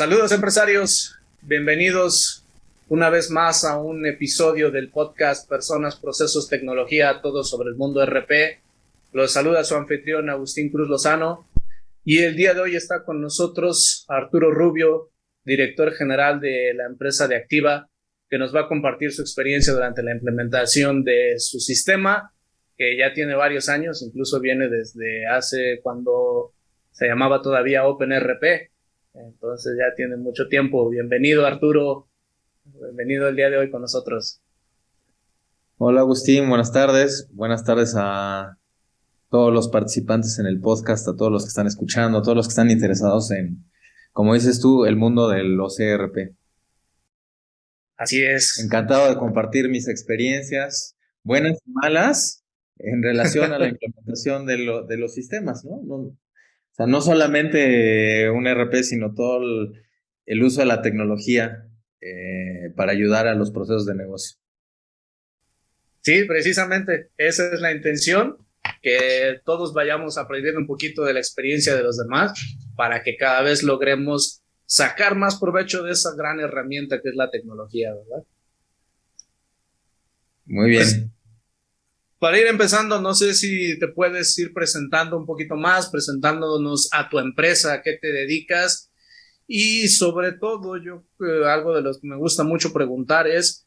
Saludos empresarios, bienvenidos una vez más a un episodio del podcast Personas, Procesos, Tecnología, todo sobre el mundo RP. Los saluda su anfitrión Agustín Cruz Lozano y el día de hoy está con nosotros Arturo Rubio, director general de la empresa de Activa, que nos va a compartir su experiencia durante la implementación de su sistema, que ya tiene varios años, incluso viene desde hace cuando se llamaba todavía OpenRP. Entonces ya tiene mucho tiempo. Bienvenido, Arturo. Bienvenido el día de hoy con nosotros. Hola Agustín, buenas tardes. Buenas tardes a todos los participantes en el podcast, a todos los que están escuchando, a todos los que están interesados en, como dices tú, el mundo del OCRP. Así es. Encantado de compartir mis experiencias, buenas y malas, en relación a la implementación de los sistemas, ¿no? O sea, no solamente un RP, sino todo el uso de la tecnología para ayudar a los procesos de negocio. Sí, precisamente. Esa es la intención, que todos vayamos aprendiendo un poquito de la experiencia de los demás para que cada vez logremos sacar más provecho de esa gran herramienta que es la tecnología, ¿verdad? Muy Pues bien. para ir empezando, no sé si te puedes ir presentando un poquito más, presentándonos a tu empresa, a qué te dedicas y sobre todo, algo de lo que me gusta mucho preguntar es,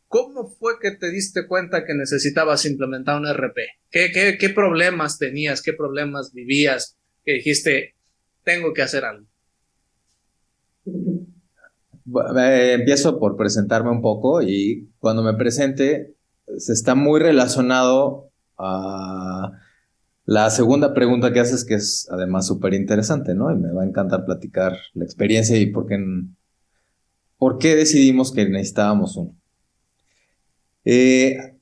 ¿cómo fue que te diste cuenta que necesitabas implementar un RP? ¿Qué problemas tenías? ¿Qué problemas vivías? Que dijiste, tengo que hacer algo. Empiezo por presentarme un poco y cuando me presente se está muy relacionado a la segunda pregunta que haces, que es además súper interesante, ¿no? Y me va a encantar platicar la experiencia y por qué decidimos que necesitábamos uno.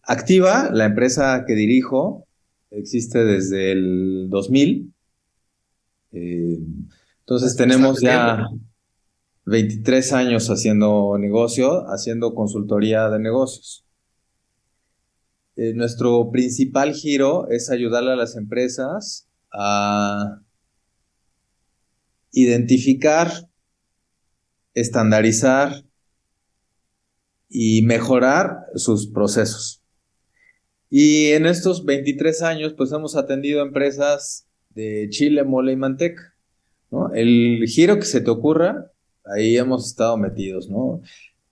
Activa, la empresa que dirijo, existe desde el 2000. eh, entonces tenemos Bastante tiempo. ya 23 años haciendo negocio, haciendo consultoría de negocios. Nuestro principal giro es ayudarle a las empresas a identificar, estandarizar y mejorar sus procesos. Y en estos 23 años, pues hemos atendido a empresas de chile, mole y manteca, ¿no? El giro que se te ocurra, ahí hemos estado metidos, ¿no?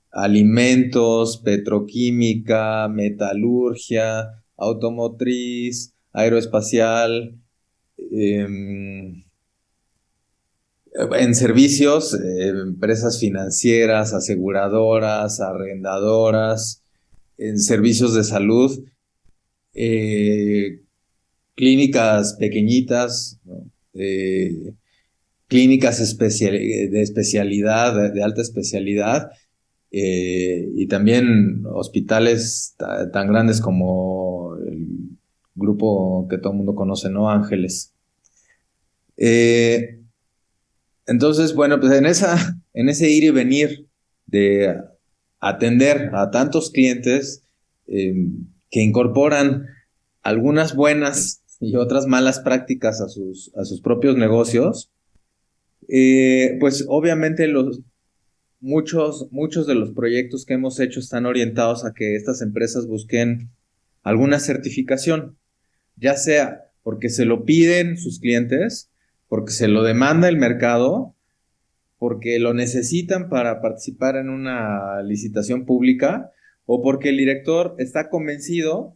Alimentos, petroquímica, metalurgia, automotriz, aeroespacial, em, en servicios, empresas financieras, aseguradoras, arrendadoras, en servicios de salud, eh, clínicas pequeñitas, ¿no? Clínicas de especialidad, de alta especialidad, y también hospitales tan grandes como el grupo que todo el mundo conoce, ¿no? Ángeles. Eh, entonces, bueno, pues en ese ir y venir de atender a tantos clientes eh, que incorporan algunas buenas y otras malas prácticas a sus propios negocios, pues obviamente muchos de los proyectos que hemos hecho están orientados a que estas empresas busquen alguna certificación, ya sea porque se lo piden sus clientes, porque se lo demanda el mercado, porque lo necesitan para participar en una licitación pública o porque el director está convencido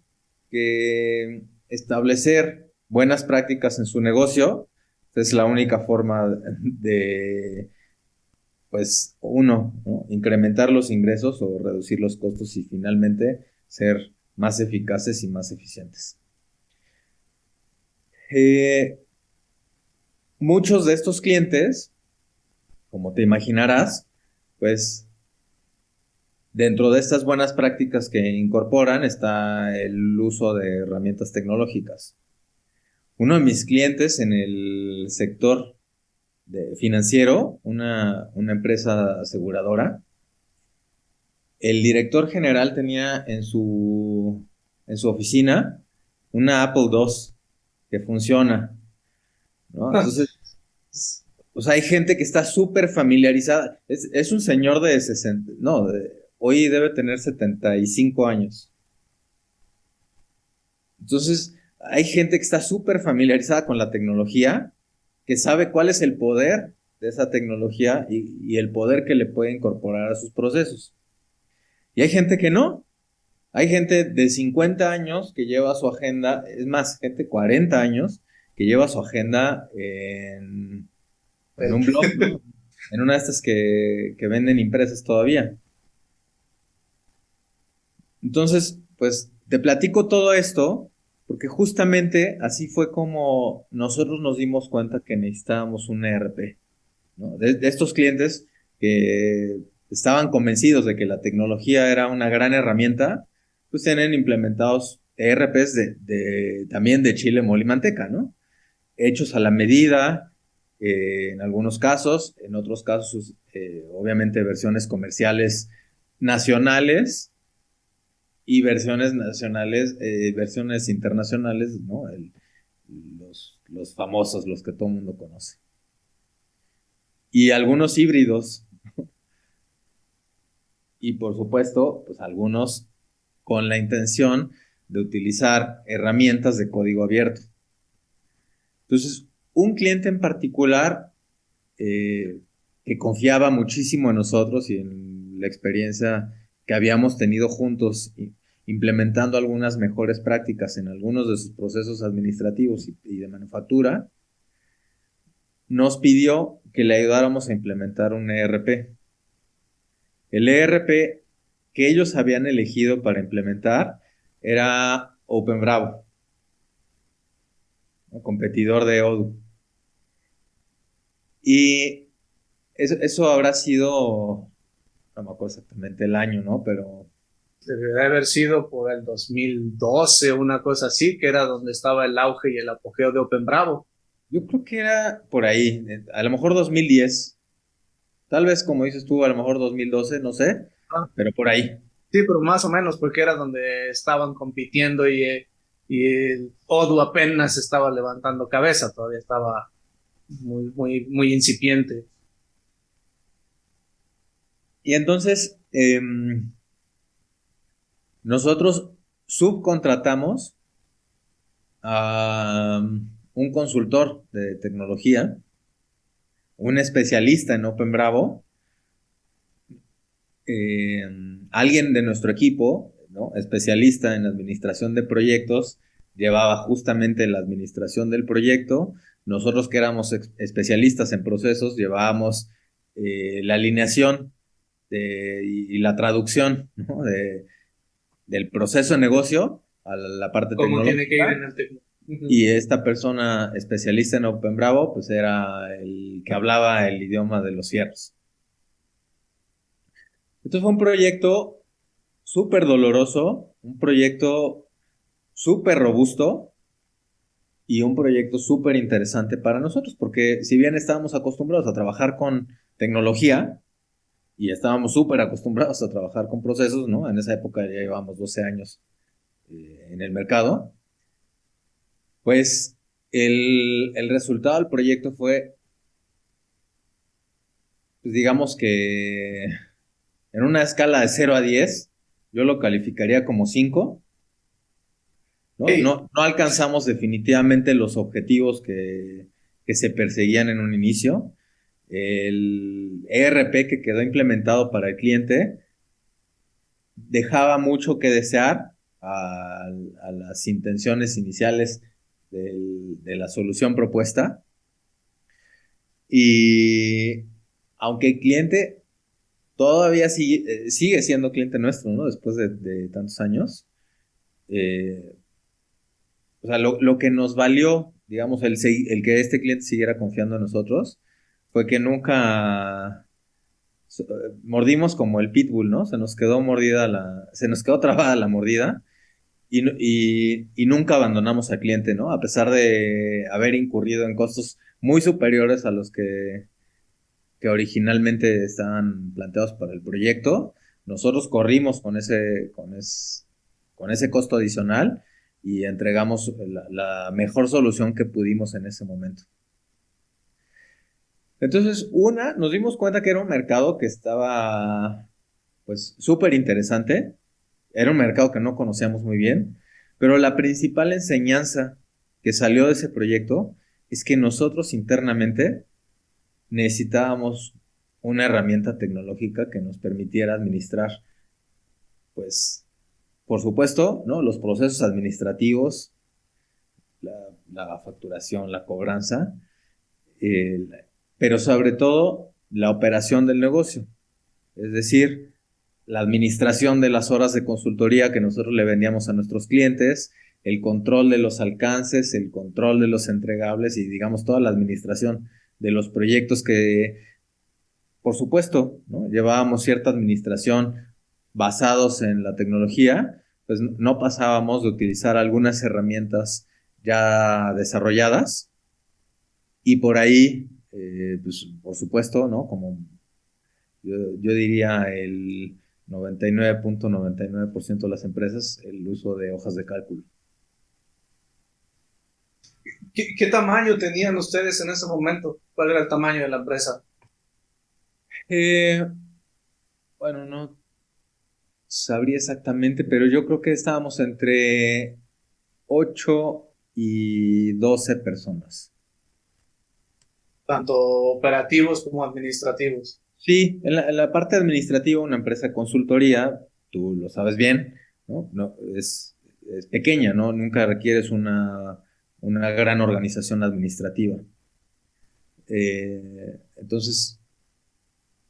que establecer buenas prácticas en su negocio es la única forma de, pues, uno, ¿no? Incrementar los ingresos o reducir los costos y finalmente ser más eficaces y más eficientes. Eh, Muchos de estos clientes, como te imaginarás, pues dentro de estas buenas prácticas que incorporan está el uso de herramientas tecnológicas. Uno de mis clientes en el sector financiero, una empresa aseguradora, el director general tenía en su oficina una Apple II que funciona, ¿no? Entonces, O sea, hay gente que está súper familiarizada. Es un señor de 60, no, hoy debe tener 75 años. Entonces, hay gente que está súper familiarizada con la tecnología, que sabe cuál es el poder de esa tecnología y el poder que le puede incorporar a sus procesos. Y hay gente que no. Hay gente de 50 años que lleva su agenda, es más, gente de 40 años que lleva su agenda en un blog, ¿no? En una de estas que venden impresas todavía. Entonces, pues te platico todo esto porque justamente así fue como nosotros nos dimos cuenta que necesitábamos un ERP, ¿no? De estos clientes que estaban convencidos de que la tecnología era una gran herramienta, pues tienen implementados ERPs también de chile, mole y manteca, ¿no? Hechos a la medida, en algunos casos, en otros casos, obviamente versiones comerciales nacionales y versiones nacionales, versiones internacionales, ¿no? Los famosos, los que todo el mundo conoce. Y algunos híbridos, y por supuesto, pues algunos con la intención de utilizar herramientas de código abierto. Entonces, un cliente en particular que confiaba muchísimo en nosotros y en la experiencia que habíamos tenido juntos implementando algunas mejores prácticas en algunos de sus procesos administrativos y de manufactura, nos pidió que le ayudáramos a implementar un ERP. El ERP que ellos habían elegido para implementar era OpenBravo, un competidor de Odoo. Y eso habrá sido, no me acuerdo exactamente el año, ¿no? Pero Debe haber sido por el 2012, una cosa así, que era donde estaba el auge y el apogeo de Open Bravo. yo creo que era por ahí, a lo mejor 2010, tal vez como dices tú, a lo mejor 2012, no sé, Ah, pero por ahí. sí, pero más o menos, porque era donde estaban compitiendo y el Odoo apenas estaba levantando cabeza, todavía estaba muy incipiente. Y entonces, nosotros subcontratamos a un consultor de tecnología, un especialista en Open Bravo, eh, alguien de nuestro equipo, ¿no? Especialista en administración de proyectos, llevaba justamente la administración del proyecto. Nosotros que éramos especialistas en procesos, llevábamos la alineación y la traducción, ¿no? Del proceso de negocio a la parte ¿Cómo tiene que ir tecnológica. en el tecno? Ujú. Y esta persona especialista en Open Bravo, pues era el que hablaba el idioma de los fierros. Entonces fue un proyecto súper doloroso, un proyecto súper robusto y un proyecto súper interesante para nosotros, porque si bien estábamos acostumbrados a trabajar con tecnología y estábamos súper acostumbrados a trabajar con procesos, ¿no? En esa época ya llevábamos 12 años en el mercado, pues el resultado del proyecto fue, pues digamos que en una escala de 0 a 10, yo lo calificaría como 5. ¿No? Sí, No alcanzamos definitivamente los objetivos que se perseguían en un inicio. El ERP que quedó implementado para el cliente dejaba mucho que desear a las intenciones iniciales de la solución propuesta. Y aunque el cliente todavía sigue siendo cliente nuestro, ¿no? Después de tantos años. eh, O sea, lo que nos valió, digamos, el que este cliente siguiera confiando en nosotros, fue que nunca mordimos como el pitbull, ¿no? Se nos quedó trabada la mordida y nunca abandonamos al cliente, ¿no? A pesar de haber incurrido en costos muy superiores a los que originalmente estaban planteados para el proyecto, nosotros corrimos con ese costo adicional y entregamos la mejor solución que pudimos en ese momento. Entonces, nos dimos cuenta que era un mercado que estaba, pues, súper interesante. Era un mercado que no conocíamos muy bien, pero la principal enseñanza que salió de ese proyecto es que nosotros internamente necesitábamos una herramienta tecnológica que nos permitiera administrar, pues, por supuesto, ¿no? Los procesos administrativos, la facturación, la cobranza, eh, pero sobre todo la operación del negocio. Es decir, la administración de las horas de consultoría que nosotros le vendíamos a nuestros clientes, el control de los alcances, el control de los entregables y digamos toda la administración de los proyectos que, por supuesto, ¿no? Llevábamos cierta administración basados en la tecnología, pues no pasábamos de utilizar algunas herramientas ya desarrolladas y por ahí, pues por supuesto, ¿no? Como yo diría el 99.99% de las empresas, el uso de hojas de cálculo. ¿Qué tamaño tenían ustedes en ese momento? ¿Cuál era el tamaño de la empresa? Bueno, no sabría exactamente, pero yo creo que estábamos entre 8 y 12 personas. Tanto operativos como administrativos. Sí, en la parte administrativa, una empresa de consultoría, tú lo sabes bien, ¿no? No, es pequeña, ¿no? Nunca requieres una gran organización administrativa. Entonces,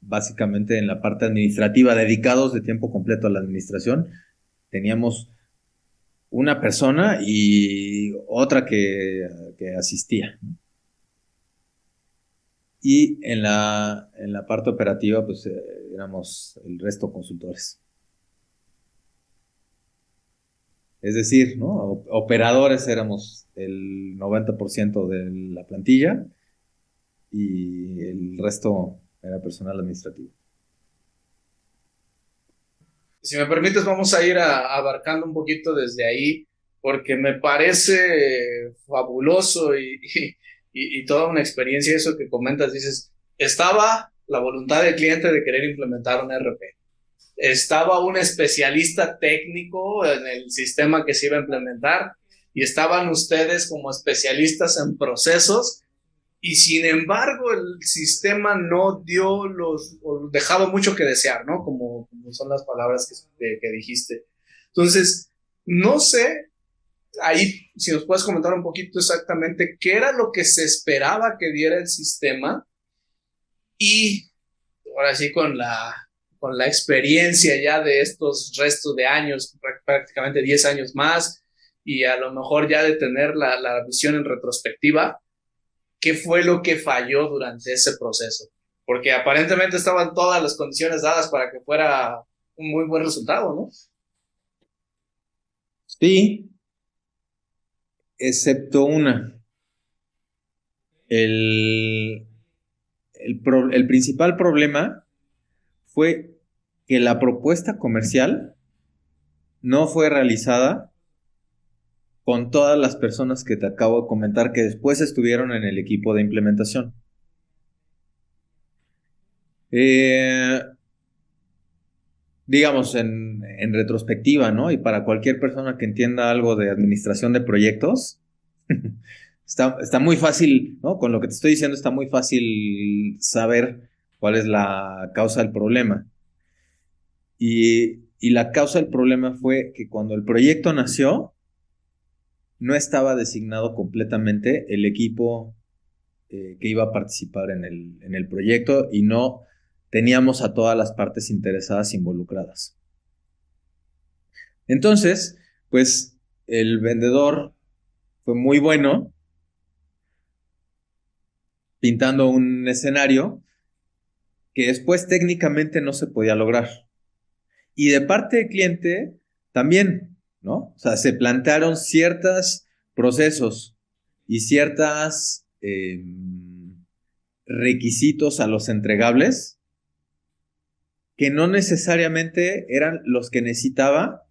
básicamente en la parte administrativa, dedicados de tiempo completo a la administración, teníamos una persona y otra que asistía, ¿no? Y en la parte operativa, pues éramos el resto consultores. Es decir, ¿no? Operadores éramos el 90% de la plantilla y el resto era personal administrativo. Si me permites, vamos a ir abarcando un poquito desde ahí, porque me parece fabuloso y toda una experiencia eso que comentas. Dices, estaba la voluntad del cliente de querer implementar un ERP. Estaba un especialista técnico en el sistema que se iba a implementar y estaban ustedes como especialistas en procesos y sin embargo el sistema no dio o dejaba mucho que desear, ¿no? Como son las palabras que dijiste. Entonces, no sé, ahí si nos puedes comentar un poquito exactamente qué era lo que se esperaba que diera el sistema y ahora sí con la experiencia ya de estos restos de años, prácticamente 10 años más, y a lo mejor ya de tener la visión en retrospectiva, ¿qué fue lo que falló durante ese proceso? Porque aparentemente estaban todas las condiciones dadas para que fuera un muy buen resultado, ¿no? Sí, excepto una. El, el principal problema fue que la propuesta comercial no fue realizada con todas las personas que te acabo de comentar que después estuvieron en el equipo de implementación. Digamos, en retrospectiva, ¿no? Y para cualquier persona que entienda algo de administración de proyectos, está muy fácil, ¿no? Con lo que te estoy diciendo está muy fácil saber cuál es la causa del problema. Y la causa del problema fue que cuando el proyecto nació, no estaba designado completamente el equipo que iba a participar en el proyecto y no teníamos a todas las partes interesadas involucradas. Entonces, pues el vendedor fue muy bueno pintando un escenario que después técnicamente no se podía lograr. Y de parte del cliente también, ¿no? O sea, se plantearon ciertos procesos y ciertos requisitos a los entregables que no necesariamente eran los que necesitaba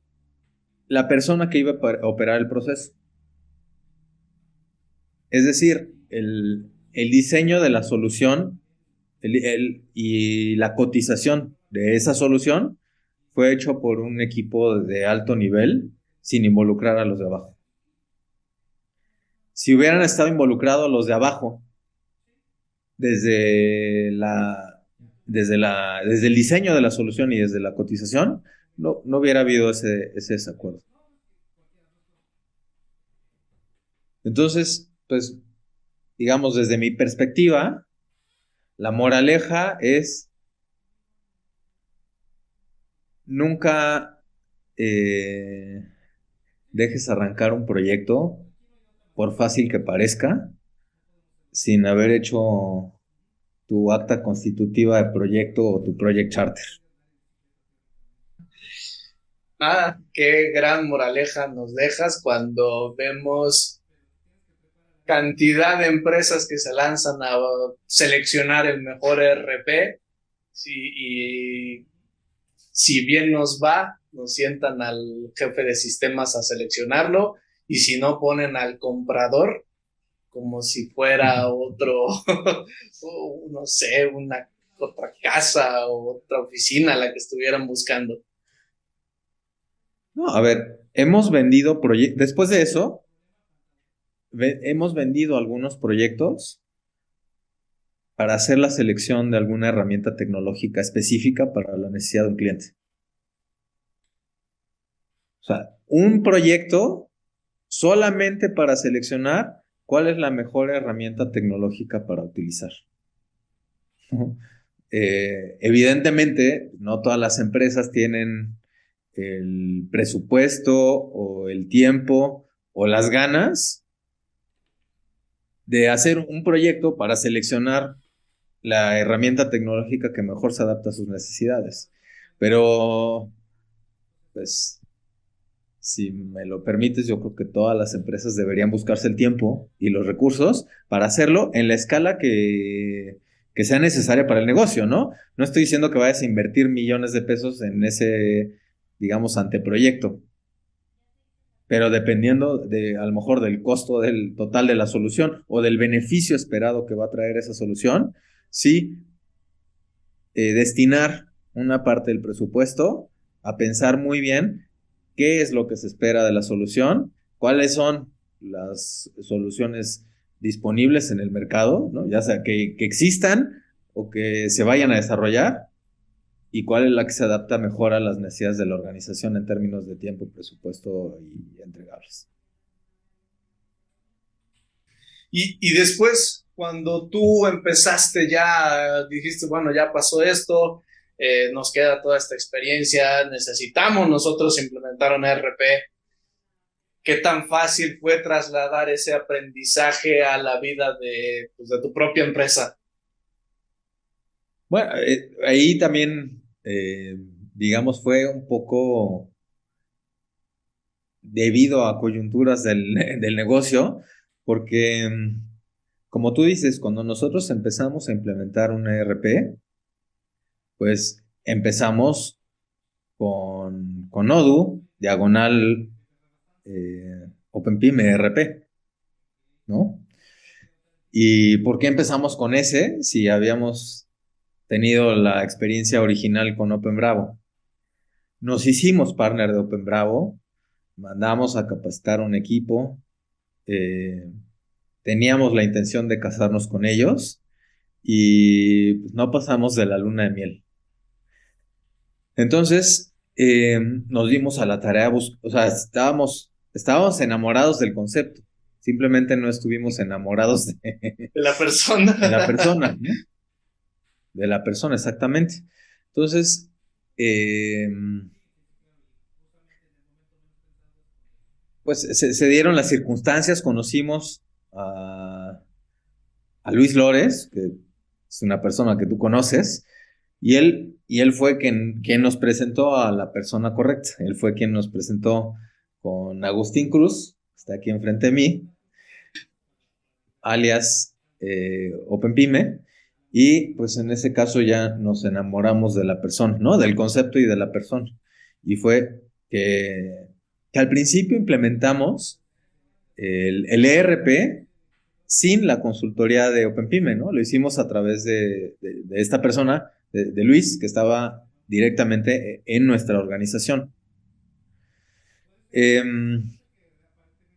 la persona que iba a operar el proceso. Es decir, el diseño de la solución y la cotización de esa solución fue hecho por un equipo de alto nivel sin involucrar a los de abajo. Si hubieran estado involucrados los de abajo desde el diseño de la solución y desde la cotización, no hubiera habido ese desacuerdo. Entonces, pues, digamos, desde mi perspectiva, la moraleja es nunca dejes arrancar un proyecto, por fácil que parezca, sin haber hecho tu acta constitutiva de proyecto o tu project charter. Nada, qué gran moraleja nos dejas cuando vemos cantidad de empresas que se lanzan a seleccionar el mejor ERP, sí, y si bien nos va, nos sientan al jefe de sistemas a seleccionarlo, y si no, ponen al comprador como si fuera otro, no sé, otra casa o otra oficina la que estuvieran buscando. No, a ver, hemos vendido proyectos, después de eso, hemos vendido algunos proyectos para hacer la selección de alguna herramienta tecnológica específica para la necesidad de un cliente. O sea, un proyecto solamente para seleccionar cuál es la mejor herramienta tecnológica para utilizar. Evidentemente, no todas las empresas tienen el presupuesto o el tiempo o las ganas de hacer un proyecto para seleccionar la herramienta tecnológica que mejor se adapta a sus necesidades. Pero, pues, si me lo permites, yo creo que todas las empresas deberían buscarse el tiempo y los recursos para hacerlo en la escala que sea necesaria para el negocio, ¿no? No estoy diciendo que vayas a invertir millones de pesos en ese, digamos, anteproyecto, pero dependiendo a lo mejor del costo del total de la solución o del beneficio esperado que va a traer esa solución, sí, destinar una parte del presupuesto a pensar muy bien qué es lo que se espera de la solución, cuáles son las soluciones disponibles en el mercado, ¿no? Ya sea que existan o que se vayan a desarrollar, y cuál es la que se adapta mejor a las necesidades de la organización en términos de tiempo, presupuesto y entregables. Y después, cuando tú empezaste ya, dijiste, bueno, ya pasó esto, nos queda toda esta experiencia, necesitamos nosotros implementar un ERP. ¿Qué tan fácil fue trasladar ese aprendizaje a la vida pues, de tu propia empresa? Bueno, ahí también, digamos, fue un poco debido a coyunturas del negocio, porque, como tú dices, cuando nosotros empezamos a implementar un ERP, pues empezamos con Odoo, diagonal OpenPIM ERP, ¿no? ¿Y por qué empezamos con ese si habíamos tenido la experiencia original con OpenBravo? Nos hicimos partner de OpenBravo, mandamos a capacitar un equipo, teníamos la intención de casarnos con ellos y pues, no pasamos de la luna de miel. Entonces, nos dimos a la tarea, o sea, estábamos enamorados del concepto, simplemente no estuvimos enamorados De la persona. de la persona, ¿no? De la persona, exactamente. Entonces, pues se dieron las circunstancias, conocimos a Luis Lores, que es una persona que tú conoces, y él fue quien nos presentó a la persona correcta. Él fue quien nos presentó con Agustín Cruz, que está aquí enfrente de mí, alias OpenPyme, y pues en ese caso ya nos enamoramos de la persona, ¿no? Del concepto y de la persona. Y fue que al principio implementamos el ERP sin la consultoría de OpenPyme, ¿no? Lo hicimos a través de esta persona, de Luis, que estaba directamente en nuestra organización.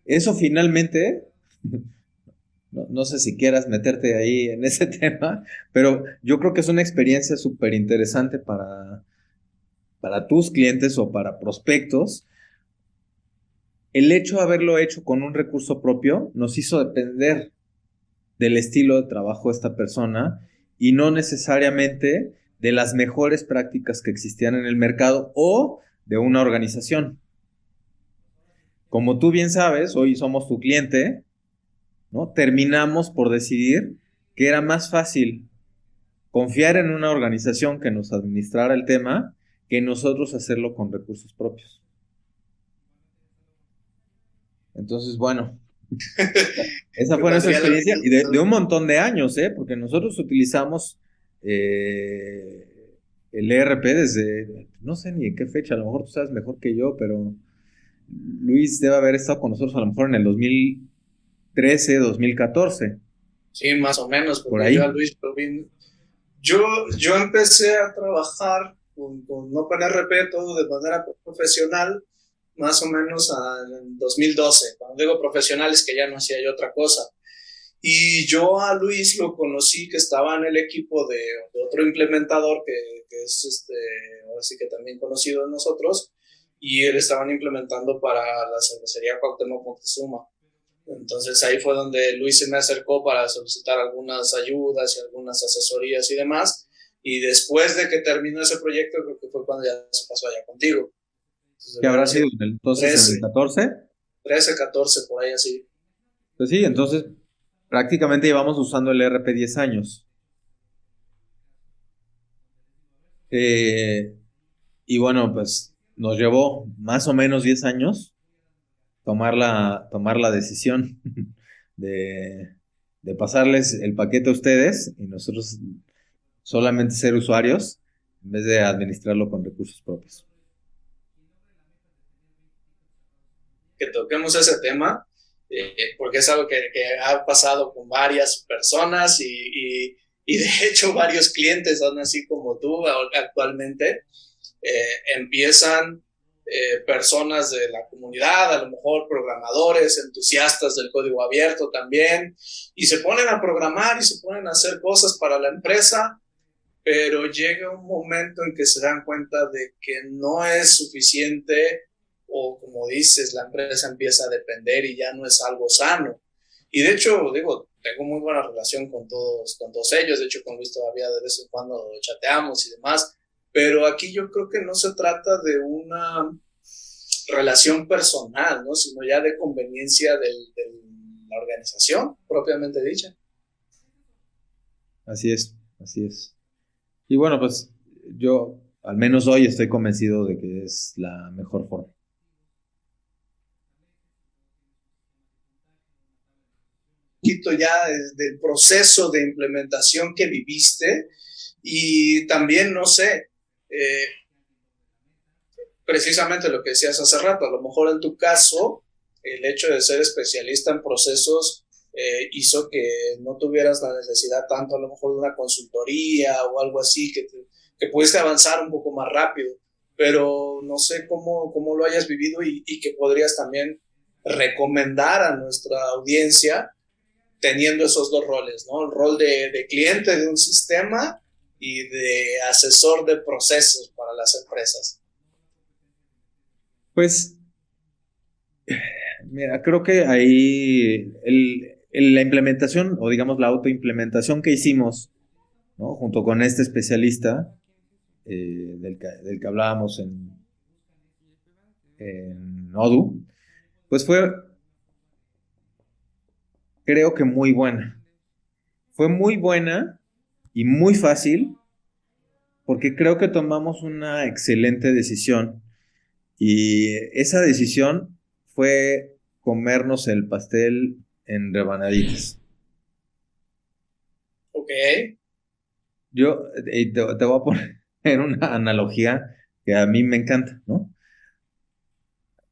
Eso finalmente, no sé si quieras meterte ahí en ese tema, pero yo creo que es una experiencia súper interesante para tus clientes o para prospectos. El hecho de haberlo hecho con un recurso propio nos hizo depender del estilo de trabajo de esta persona y no necesariamente de las mejores prácticas que existían en el mercado o de una organización. Como tú bien sabes, hoy somos tu cliente, ¿no? Terminamos por decidir que era más fácil confiar en una organización que nos administrara el tema que nosotros hacerlo con recursos propios. Entonces, bueno, esa fue nuestra experiencia y de un montón de años, porque nosotros utilizamos el ERP desde, no sé ni en qué fecha, a lo mejor tú sabes mejor que yo, pero Luis debe haber estado con nosotros a lo mejor en el 2013, 2014. Sí, más o menos, por ahí. Yo empecé a trabajar con OpenRP todo de manera profesional más o menos en 2012. Cuando digo profesional es que ya no hacía yo otra cosa. Y yo a Luis lo conocí que estaba en el equipo de otro implementador que es ahora sí que también conocido de nosotros, y él estaban implementando para la cervecería Cuauhtémoc Moctezuma. Entonces ahí fue donde Luis se me acercó para solicitar algunas ayudas y algunas asesorías y demás. Y después de que terminó ese proyecto, creo que fue cuando ya se pasó allá contigo. ¿Qué habrá sido entonces 13, en el 14? 13, 14, por ahí así. Pues sí, entonces prácticamente llevamos usando el ERP 10 años. Y bueno, pues nos llevó más o menos 10 años tomar la decisión de pasarles el paquete a ustedes y nosotros solamente ser usuarios en vez de administrarlo con recursos propios. Que toquemos ese tema, porque es algo que ha pasado con varias personas y de hecho varios clientes son así como tú actualmente. Empiezan personas de la comunidad, a lo mejor programadores, entusiastas del código abierto también, y se ponen a programar y se ponen a hacer cosas para la empresa, pero llega un momento en que se dan cuenta de que no es suficiente, o como dices, la empresa empieza a depender y ya no es algo sano. Y de hecho, digo, tengo muy buena relación con todos ellos, de hecho con Luis todavía de vez en cuando chateamos y demás, pero aquí yo creo que no se trata de una relación personal, ¿no? Sino ya de conveniencia de la organización propiamente dicha. Así es, así es. Y bueno, pues yo al menos hoy estoy convencido de que es la mejor forma. Poquito ya del proceso de implementación que viviste y también, no sé, precisamente lo que decías hace rato, a lo mejor en tu caso, el hecho de ser especialista en procesos hizo que no tuvieras la necesidad tanto a lo mejor de una consultoría o algo así, que pudiste avanzar un poco más rápido, pero no sé cómo lo hayas vivido y que podrías también recomendar a nuestra audiencia teniendo esos dos roles, ¿no? El rol de cliente de un sistema y de asesor de procesos para las empresas. Pues, mira, creo que ahí la implementación, o digamos la autoimplementación que hicimos, ¿no? Junto con este especialista del que hablábamos en Odoo, pues fue, creo que muy buena. Fue muy buena y muy fácil, porque creo que tomamos una excelente decisión. Y esa decisión fue comernos el pastel en rebanaditas. Ok. Yo te voy a poner una analogía que a mí me encanta, ¿no?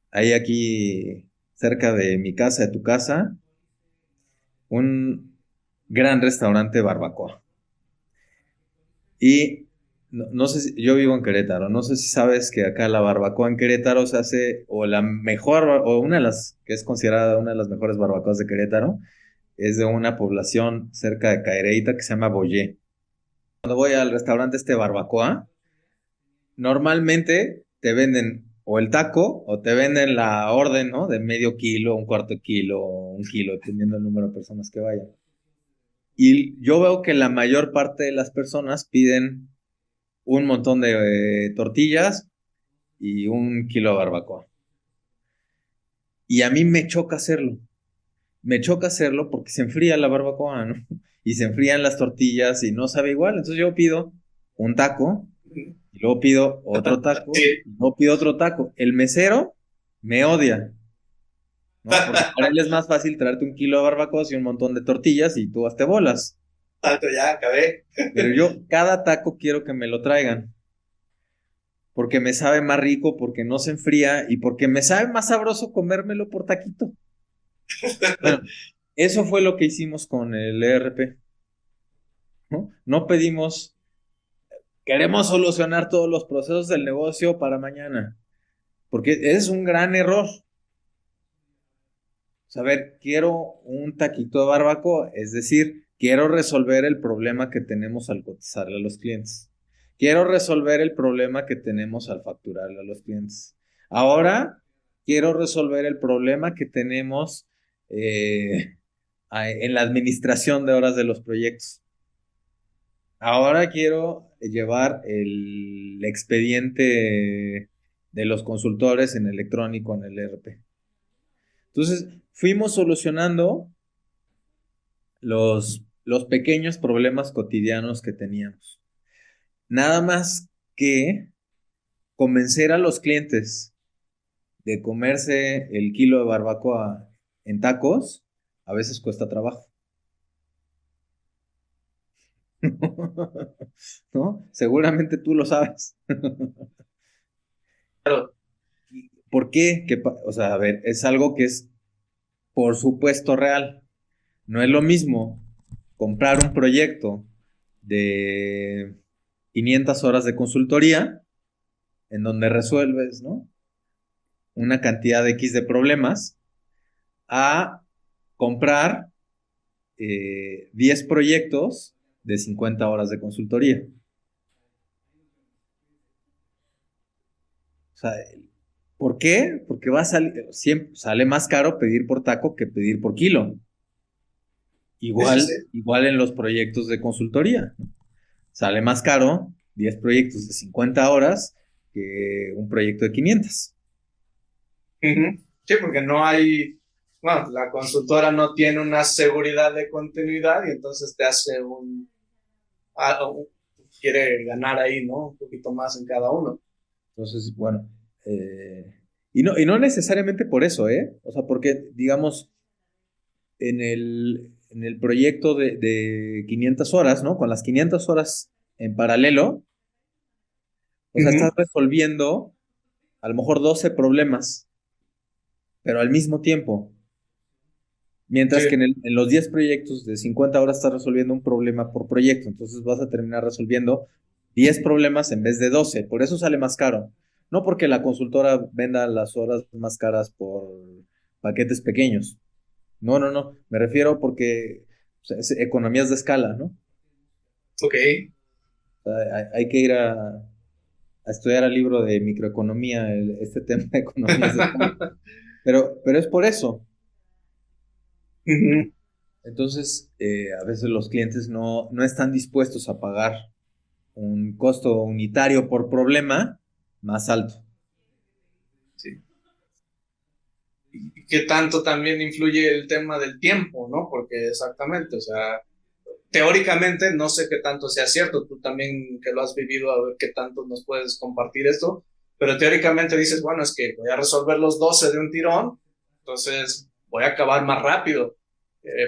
Hay aquí cerca de mi casa, de tu casa, un gran restaurante de barbacoa. Y no sé si, yo vivo en Querétaro, no sé si sabes que acá la barbacoa en Querétaro se hace, o la mejor, o una de las, que es considerada una de las mejores barbacoas de Querétaro, es de una población cerca de Cadereyta que se llama Boyé. Cuando voy al restaurante este barbacoa, normalmente te venden o el taco o te venden la orden, ¿no? De medio kilo, un cuarto de kilo, un kilo, dependiendo del número de personas que vayan. Y yo veo que la mayor parte de las personas piden un montón de tortillas y un kilo de barbacoa. Y a mí me choca hacerlo. Me choca hacerlo porque se enfría la barbacoa, ¿no? Y se enfrían las tortillas y no sabe igual. Entonces yo pido un taco y luego pido otro taco Sí. y luego pido otro taco. El mesero me odia, ¿no? Porque para él es más fácil traerte un kilo de barbacoas y un montón de tortillas y tú hazte bolas. Tanto ya acabé. Pero yo cada taco quiero que me lo traigan. Porque me sabe más rico, porque no se enfría y porque me sabe más sabroso comérmelo por taquito. Bueno, eso fue lo que hicimos con el ERP, ¿no? No pedimos, queremos solucionar todos los procesos del negocio para mañana, porque es un gran error. Saber, quiero un taquito de barbacoa, es decir, quiero resolver el problema que tenemos al cotizarle a los clientes. Quiero resolver el problema que tenemos al facturarle a los clientes. Ahora, quiero resolver el problema que tenemos en la administración de horas de los proyectos. Ahora quiero llevar el expediente de los consultores en electrónico en el ERP. Entonces, fuimos solucionando los pequeños problemas cotidianos que teníamos. Nada más que convencer a los clientes de comerse el kilo de barbacoa en tacos, a veces cuesta trabajo. ¿No? Seguramente tú lo sabes. Claro. ¿Por qué? O sea, a ver, es algo que es, por supuesto, real. No es lo mismo comprar un proyecto de 500 horas de consultoría en donde resuelves, ¿no? Una cantidad de X de problemas a comprar 10 proyectos de 50 horas de consultoría. O sea, ¿por qué? Porque va a salir, siempre sale más caro pedir por taco que pedir por kilo. Sí, sí, sí. Igual en los proyectos de consultoría. Sale más caro 10 proyectos de 50 horas que un proyecto de 500. Ujú. Sí, porque no hay, bueno, la consultora no tiene una seguridad de continuidad y entonces te hace quiere ganar ahí, ¿no? Un poquito más en cada uno. Entonces, bueno, y no necesariamente por eso, ¿eh? O sea, porque, digamos, en el proyecto de 500 horas, ¿no? Con las 500 horas en paralelo, o sea, estás Ujú. resolviendo a lo mejor 12 problemas, pero al mismo tiempo. Mientras que Sí. en los 10 proyectos de 50 horas estás resolviendo un problema por proyecto, entonces vas a terminar resolviendo 10 problemas en vez de 12. Por eso sale más caro. No porque la consultora venda las horas más caras por paquetes pequeños. No, no, no. Me refiero porque o sea, es economías de escala, ¿no? Ok. O sea, hay que ir a estudiar el libro de microeconomía, este tema de economías de escala. Pero es por eso. Ujú. Entonces, a veces los clientes no están dispuestos a pagar un costo unitario por problema más alto. Sí. Y qué tanto también influye el tema del tiempo, ¿no? Porque exactamente, o sea, teóricamente, no sé qué tanto sea cierto, tú también que lo has vivido, a ver qué tanto nos puedes compartir esto, pero teóricamente dices, bueno, es que voy a resolver los 12 de un tirón, entonces voy a acabar más rápido,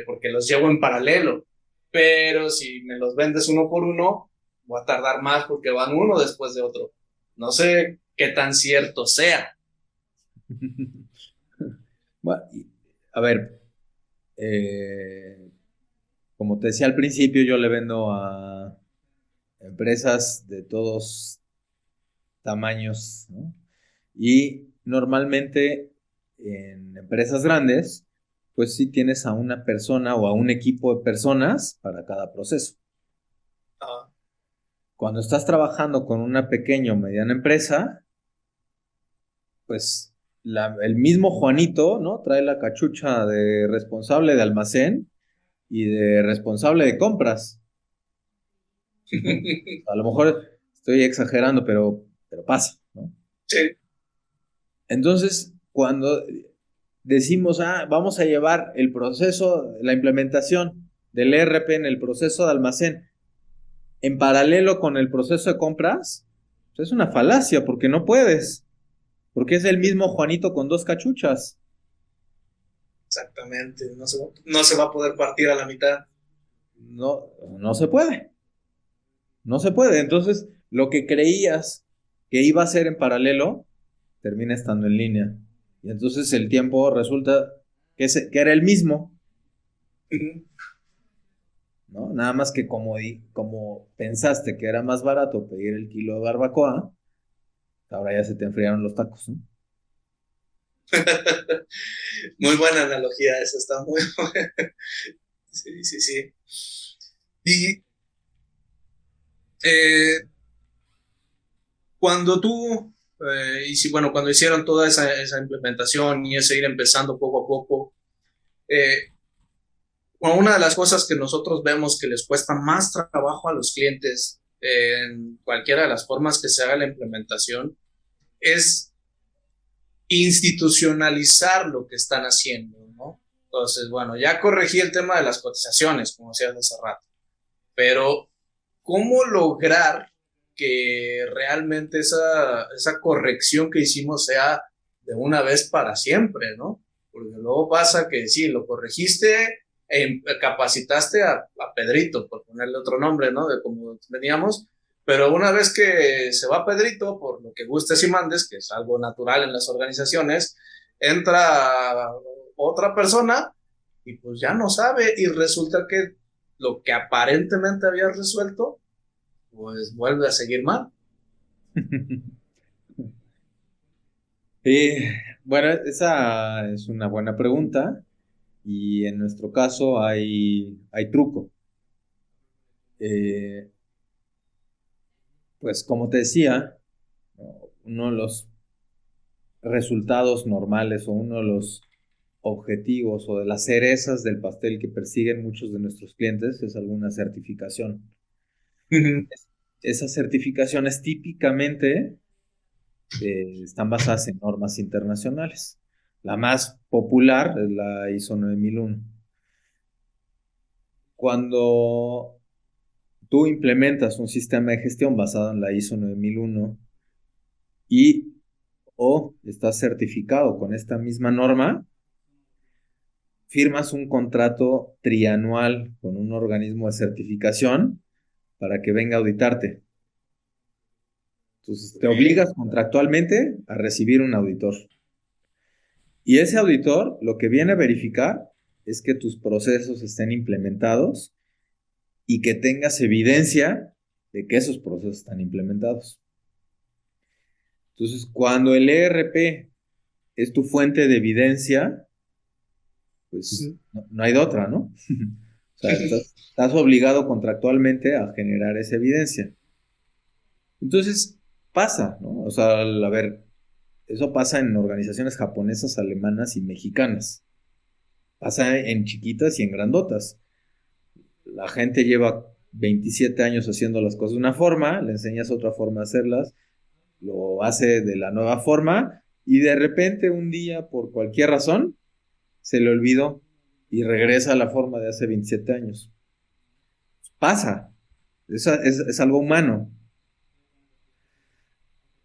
porque los llevo en paralelo, pero si me los vendes uno por uno, voy a tardar más porque van uno después de otro. No sé qué tan cierto sea. Bueno, a ver, eh, como te decía al principio, yo le vendo a empresas de todos tamaños, ¿no? Y normalmente en empresas grandes, pues sí tienes a una persona o a un equipo de personas para cada proceso. Ah, Cuando estás trabajando con una pequeña o mediana empresa, pues el mismo Juanito, ¿no? Trae la cachucha de responsable de almacén y de responsable de compras. A lo mejor estoy exagerando, pero pasa, ¿no? sí. Entonces, cuando decimos, vamos a llevar el proceso, la implementación del ERP en el proceso de almacén en paralelo con el proceso de compras, pues es una falacia porque no puedes, porque es el mismo Juanito con dos cachuchas. Exactamente, no se va a poder partir a la mitad. No, no se puede, no se puede. Entonces, lo que creías que iba a ser en paralelo, termina estando en línea. Y entonces el tiempo resulta que era el mismo, Ujú. ¿no? Nada más que como pensaste que era más barato pedir el kilo de barbacoa, ahora ya se te enfriaron los tacos, ¿no? Muy buena analogía, esa está muy buena. Sí, sí, sí. Y eh, cuando tú, y si, bueno, cuando hicieron toda esa implementación y ese ir empezando poco a poco, eh, bueno, una de las cosas que nosotros vemos que les cuesta más trabajo a los clientes en cualquiera de las formas que se haga la implementación es institucionalizar lo que están haciendo, ¿no? Entonces, bueno, ya corregí el tema de las cotizaciones, como decías hace rato, pero ¿cómo lograr que realmente esa corrección que hicimos sea de una vez para siempre, ¿no? Porque luego pasa que sí, lo corregiste, capacitaste a Pedrito, por ponerle otro nombre, ¿no? De como veníamos, pero una vez que se va Pedrito, por lo que gustes y mandes, que es algo natural en las organizaciones, entra otra persona y pues ya no sabe y resulta que lo que aparentemente había resuelto, pues vuelve a seguir mal. Y bueno, esa es una buena pregunta y en nuestro caso hay truco. Eh, pues como te decía, ¿no? Uno de los resultados normales o uno de los objetivos o de las cerezas del pastel que persiguen muchos de nuestros clientes es alguna certificación. Ujú. Esas certificaciones típicamente están basadas en normas internacionales. La más popular es la ISO 9001. Cuando tú implementas un sistema de gestión basado en la ISO 9001 y o estás certificado con esta misma norma, firmas un contrato trianual con un organismo de certificación para que venga a auditarte. Entonces, te Ok. obligas contractualmente a recibir un auditor. Y ese auditor lo que viene a verificar es que tus procesos estén implementados y que tengas evidencia de que esos procesos están implementados. Entonces, cuando el ERP es tu fuente de evidencia, pues Ujú. no hay de otra, ¿no? O sea, estás obligado contractualmente a generar esa evidencia. Entonces, pasa, ¿no? O sea, a ver, eso pasa en organizaciones japonesas, alemanas y mexicanas. Pasa en chiquitas y en grandotas. La gente lleva 27 años haciendo las cosas de una forma, le enseñas otra forma de hacerlas, lo hace de la nueva forma y de repente un día, por cualquier razón, se le olvidó y regresa a la forma de hace 27 años. Pasa, es algo humano.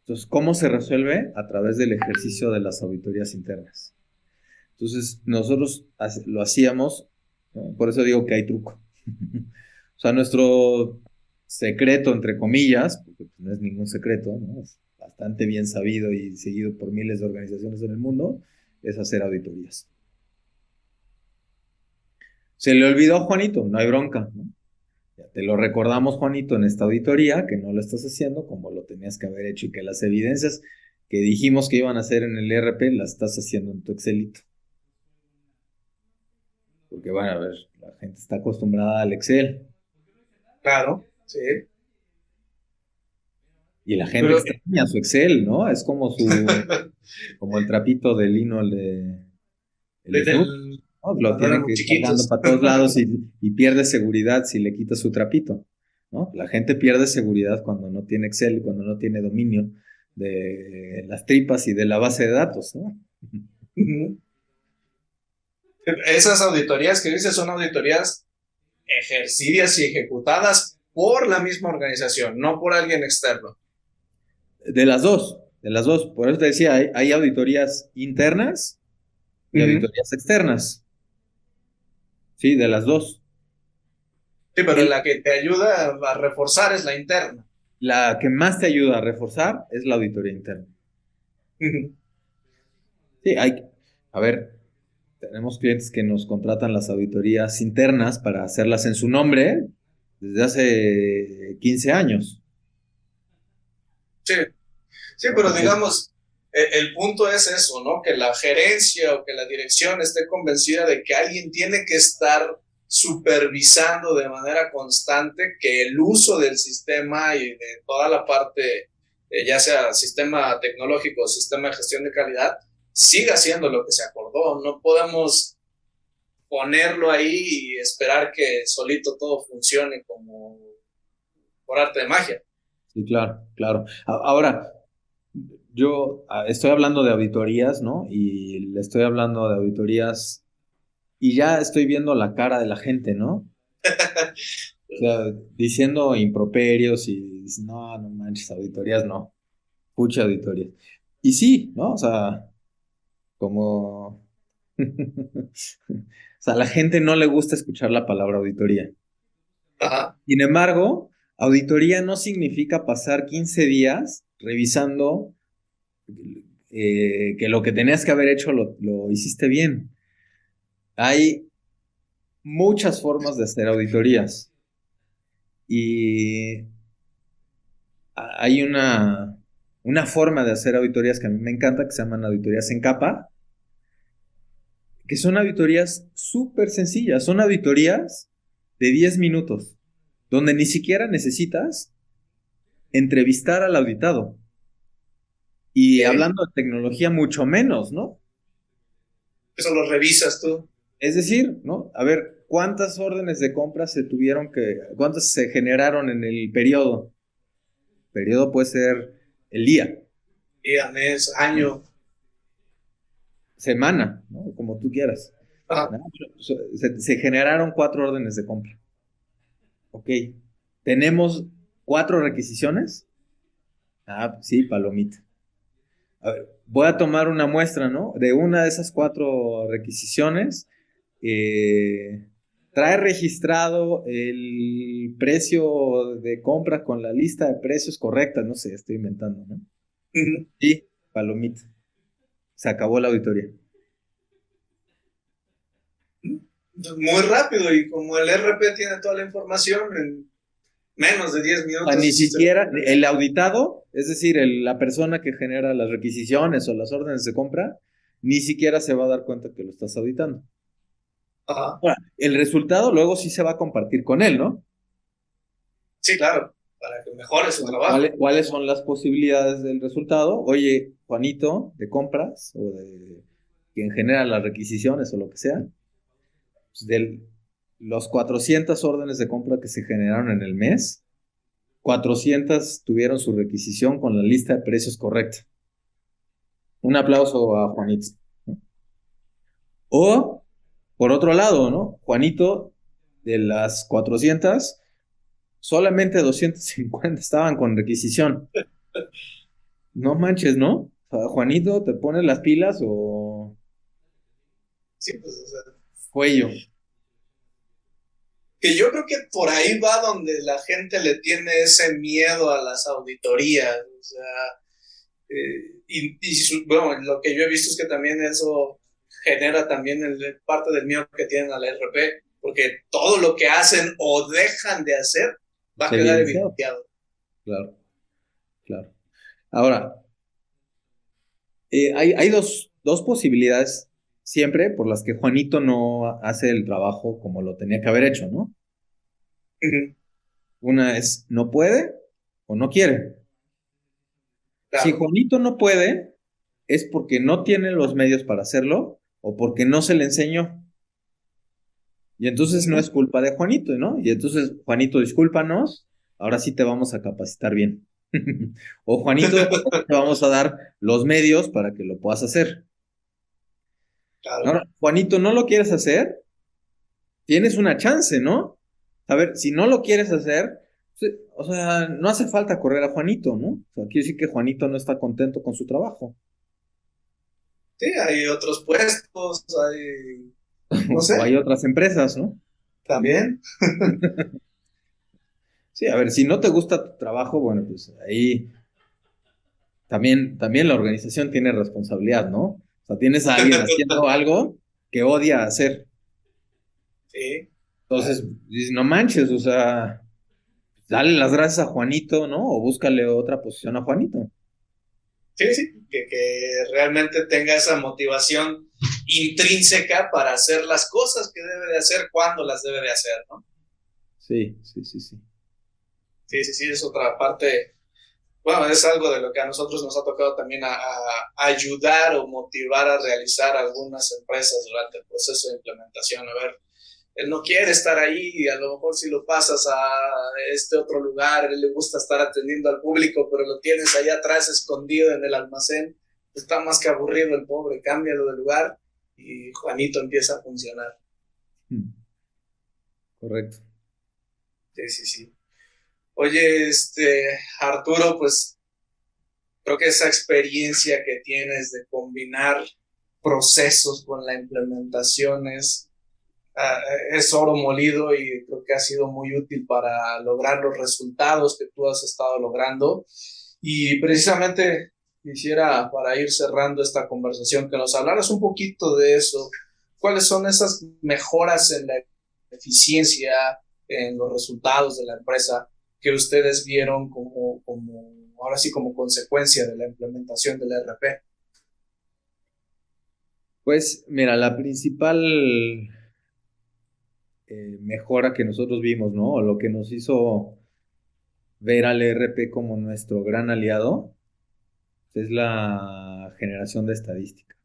Entonces, ¿cómo se resuelve? A través del ejercicio de las auditorías internas. Entonces, nosotros lo hacíamos, ¿no? Por eso digo que hay truco. O sea, nuestro secreto, entre comillas, porque pues, no es ningún secreto, ¿no? Es bastante bien sabido y seguido por miles de organizaciones en el mundo, es hacer auditorías. Se le olvidó a Juanito, no hay bronca, ¿no? Ya te lo recordamos, Juanito, en esta auditoría, que no lo estás haciendo como lo tenías que haber hecho y que las evidencias que dijimos que iban a hacer en el ERP las estás haciendo en tu Excelito. Porque, bueno, a ver, la gente está acostumbrada al Excel Claro, sí. y la gente Pero extraña su Excel, ¿no? Es como como el trapito de lino, el desde Snoop, ¿no? Lo cuando tiene éramos que ir cargando chiquitos. para todos lados y pierde seguridad si le quita su trapito, ¿no? La gente pierde seguridad cuando no tiene Excel y cuando no tiene dominio de las tripas y de la base de datos, ¿no? Ujú. Esas auditorías que dices son auditorías ejercidas y ejecutadas por la misma organización, no por alguien externo. De las dos. Por eso te decía, hay auditorías internas y Ujú. auditorías externas, ¿sí? De las dos. Sí, pero El- la que te ayuda a reforzar es la interna. la que más te ayuda a reforzar es la auditoría interna. Ujú. Sí, a ver, tenemos clientes que nos contratan las auditorías internas para hacerlas en su nombre desde hace 15 años, Sí, sí, ¿no? pero Entonces, digamos, el punto es eso, ¿no? Que la gerencia o que la dirección esté convencida de que alguien tiene que estar supervisando de manera constante que el uso del sistema y de toda la parte, ya sea sistema tecnológico o sistema de gestión de calidad, siga siendo lo que se acordó. No podemos ponerlo ahí y esperar que solito todo funcione como por arte de magia. sí, claro, claro. Ahora, yo estoy hablando de auditorías, ¿no? Y le estoy hablando de auditorías y ya estoy viendo la cara de la gente, ¿no? O sea, diciendo improperios y no, no manches, auditorías no, pucha auditorías. Y sí, ¿no? O sea, como... O sea, a la gente no le gusta escuchar la palabra auditoría. Ajá. Sin embargo, auditoría no significa pasar 15 días revisando que lo que tenías que haber hecho lo hiciste bien. Hay muchas formas de hacer auditorías y hay una forma de hacer auditorías que a mí me encanta, que se llaman auditorías en capa, que son auditorías súper sencillas, son auditorías de 10 minutos, donde ni siquiera necesitas entrevistar al auditado. Y Ok. hablando de tecnología, mucho menos, ¿no? Eso lo revisas tú. Es decir, ¿no? A ver, ¿cuántas órdenes de compra cuántas se generaron en el periodo? Periodo puede ser el día, Día, mes, ¿no? año. Semana, ¿no? Como tú quieras. Ajá. ¿No? Se generaron 4 órdenes de compra. Ok. ¿Tenemos 4 requisiciones? Ah, sí, palomita. A ver, voy a tomar una muestra, ¿no? De una de esas 4 requisiciones. eh, Trae registrado el precio de compra con la lista de precios correcta. No sé, estoy inventando, ¿no? Ujú. Sí, palomita. Se acabó la auditoría. Muy rápido y como el RP tiene toda la información, en menos de 10 O sea, ni minutos hiciste la siquiera auditoría. el auditado, es decir, la persona que genera las requisiciones o las órdenes de compra, ni siquiera se va a dar cuenta que lo estás auditando. Ajá. Ahora, el resultado luego sí se va a compartir con él, ¿no? Sí, claro, para que mejore su trabajo. ¿Cuáles son las posibilidades del resultado? Oye, Juanito, de compras o de quien genera las requisiciones o lo que sea, pues de los 400 órdenes de compra que se generaron en el mes, 400 tuvieron su requisición con la lista de precios correcta. Un aplauso a Juanito, ¿no? O, por otro lado, ¿no? Juanito, de las 400, solamente 250 estaban con requisición. No manches, ¿no? O sea, Juanito, ¿te pones las pilas o Sí, pues, o sea, cuello? que yo creo que por ahí va donde la gente le tiene ese miedo a las auditorías. O sea, bueno, lo que yo he visto es que también eso genera también parte del miedo que tienen al RP. porque todo lo que hacen o dejan de hacer va a quedar Evidenciado. evidenciado. Claro, claro. Ahora, hay dos posibilidades siempre por las que Juanito no hace el trabajo como lo tenía que haber hecho, ¿no? Ujú. Una es no puede o no quiere. Si Claro. Juanito no puede, es porque no tiene los medios para hacerlo o porque no se le enseñó. Y entonces no Ujú. es culpa de Juanito, ¿no? Y entonces, Juanito, discúlpanos, ahora sí te vamos a capacitar bien. O Juanito, te vamos a dar los medios para que lo puedas hacer. Claro. Ahora, Juanito, ¿no lo quieres hacer? Tienes una chance, ¿no? A ver, si no lo quieres hacer, pues, o sea, no hace falta correr a Juanito, ¿no? O sea, quiere decir que Juanito no está contento con su trabajo. Sí, hay otros puestos, hay, no O hay sé, otras empresas, ¿no? también. Sí, a ver, si no te gusta tu trabajo, bueno, pues ahí también la organización tiene responsabilidad, ¿no? O sea, tienes a alguien haciendo algo que odia hacer. Sí, Entonces, dices, no manches, o sea, dale las gracias a Juanito, ¿no? O búscale otra posición a Juanito. sí, sí, que realmente tenga esa motivación intrínseca para hacer las cosas que debe de hacer cuando las debe de hacer, ¿no? Sí, sí, sí, sí. Sí, sí, sí, es otra parte. Bueno, es algo de lo que a nosotros nos ha tocado también a ayudar o motivar a realizar algunas empresas durante el proceso de implementación. A ver, él no quiere estar ahí, y a lo mejor si lo pasas a este otro lugar, él le gusta estar atendiendo al público, pero lo tienes allá atrás escondido en el almacén, está más que aburrido el pobre, cámbialo de lugar y Juanito empieza a funcionar. Hmm, correcto. Sí, sí, sí. Oye, Arturo, pues creo que esa experiencia que tienes de combinar procesos con la implementación es oro molido y creo que ha sido muy útil para lograr los resultados que tú has estado logrando. Y precisamente quisiera, para ir cerrando esta conversación, que nos hablaras un poquito de eso. ¿Cuáles son esas mejoras en la eficiencia, en los resultados de la empresa que ustedes vieron ahora sí, como consecuencia de la implementación del ERP? Pues mira, la principal mejora que nosotros vimos, ¿no? O lo que nos hizo ver al ERP como nuestro gran aliado, es la generación de estadística.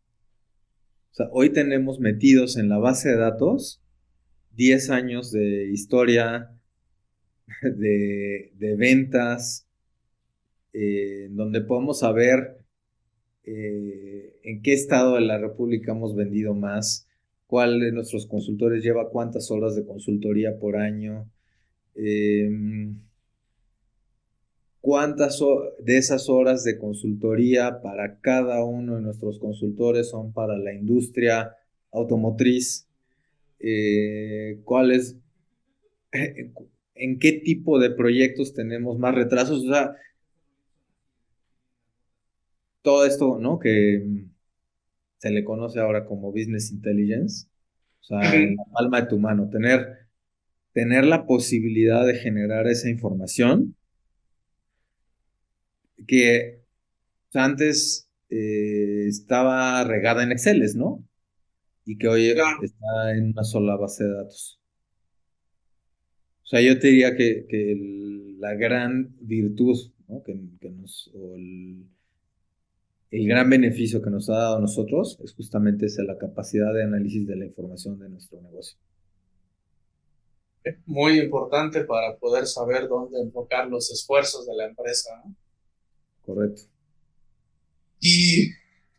O sea, hoy tenemos metidos en la base de datos 10 años de historia, de ventas, en donde podemos saber en qué estado de la República hemos vendido más, cuál de nuestros consultores lleva cuántas horas de consultoría por año, eh, de esas horas de consultoría para cada uno de nuestros consultores son para la industria automotriz, cuáles, en qué tipo de proyectos tenemos más retrasos, o sea, todo esto, ¿no? Que se le conoce ahora como Business Intelligence, o sea, en la palma de tu mano, tener la posibilidad de generar esa información que o sea, antes estaba regada en Exceles, ¿no? Y que hoy Claro. está en una sola base de datos. O sea, yo te diría que la gran virtud, ¿no? O el gran beneficio que nos ha dado a nosotros es justamente esa, la capacidad de análisis de la información de nuestro negocio. Muy importante para poder saber dónde enfocar los esfuerzos de la empresa, ¿no? Correcto. ¿Y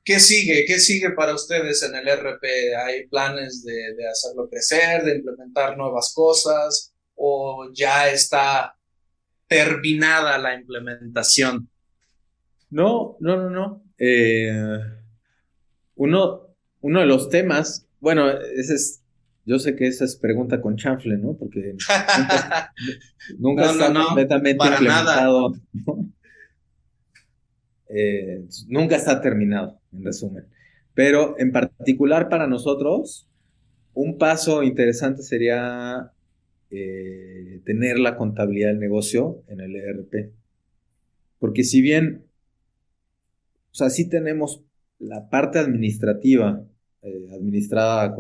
qué sigue? ¿Qué sigue para ustedes en el RP? ¿Hay planes de hacerlo crecer, de implementar nuevas cosas o ya está terminada la implementación? No, no, no, no. Uno de los temas, bueno, yo sé que esa es pregunta con chanfle, ¿no? Porque nunca, nunca No, no, está no, completamente para nada. implementado, ¿no? Nunca está terminado, en resumen. Pero en particular para nosotros, un paso interesante sería tener la contabilidad del negocio en el ERP. Porque si bien, o sea, sí tenemos la parte administrativa administrada